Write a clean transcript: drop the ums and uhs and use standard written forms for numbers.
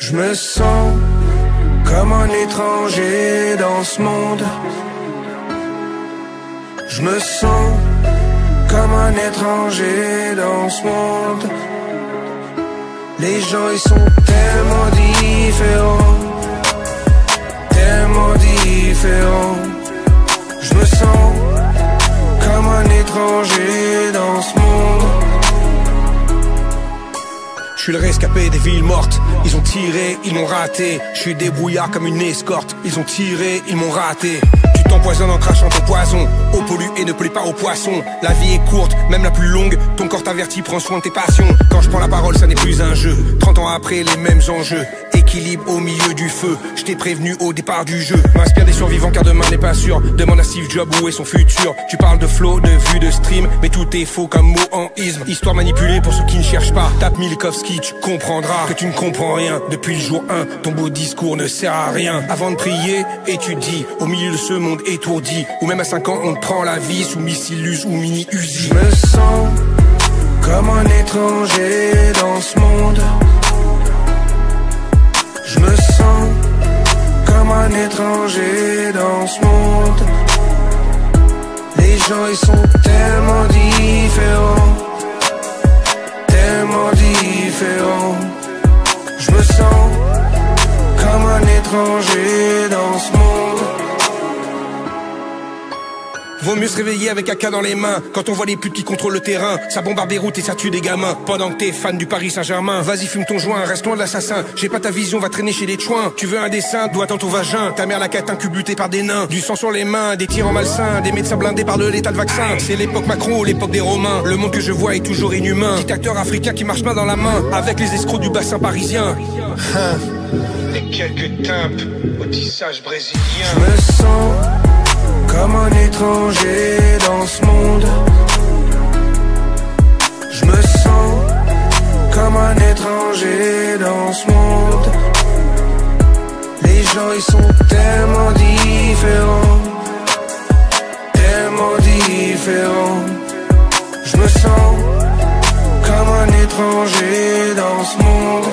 Je me sens comme un étranger dans ce monde. Je me sens comme un étranger dans ce monde. Les gens ils sont tellement différents, tellement différents. Je me sens comme un étranger dans ce monde. Je suis le rescapé des villes mortes. Ils ont tiré, ils m'ont raté. Je suis débrouillard comme une escorte. Ils ont tiré, ils m'ont raté. Tu t'empoisonnes en crachant ton poison. Eau pollue et ne plaît pas aux poissons. La vie est courte, même la plus longue. Ton corps t'avertit, prends soin de tes passions. Quand je prends la parole, ça n'est plus un jeu. 30 ans après, les mêmes enjeux. Équilibre au milieu du feu. Je t'ai prévenu au départ du jeu. M'inspire des survivants car demain n'est pas sûr. Demande à Steve Jobs où est son futur. Tu parles de flow, de vue, de stream, mais tout est faux comme mot en isme. Histoire manipulée pour ceux qui ne cherchent pas. Tape Milikowski, tu comprendras que tu ne comprends rien. Depuis le jour 1, ton beau discours ne sert à rien. Avant de prier, étudie. Au milieu de ce monde étourdi, ou même à 5 ans on te prend la vie sous missile ou mini Uzi. Je me sens comme un étranger dans ce monde. Je me sens comme un étranger dans ce monde. Les gens ils sont tellement différents, tellement différents. Je me sens comme un étranger dans ce monde. Vaut mieux se réveiller avec AK dans les mains. Quand on voit les putes qui contrôlent le terrain, ça bombarde des routes et ça tue des gamins. Pendant que t'es fan du Paris Saint-Germain, vas-y fume ton joint, reste loin de l'assassin. J'ai pas ta vision, va traîner chez les chouins. Tu veux un dessin, doigt dans ton vagin. Ta mère la quête incubutée par des nains. Du sang sur les mains, des tirs en malsain. Des médecins blindés par le létal vaccin. C'est l'époque Macron ou l'époque des Romains. Le monde que je vois est toujours inhumain. Dictateur africain qui marche main dans la main avec les escrocs du bassin parisien. Et quelques timpes au tissage brésilien. Je me sens comme un étranger dans ce monde. Je me sens comme un étranger dans ce monde. Les gens ils sont tellement différents, tellement différents. Je me sens comme un étranger dans ce monde.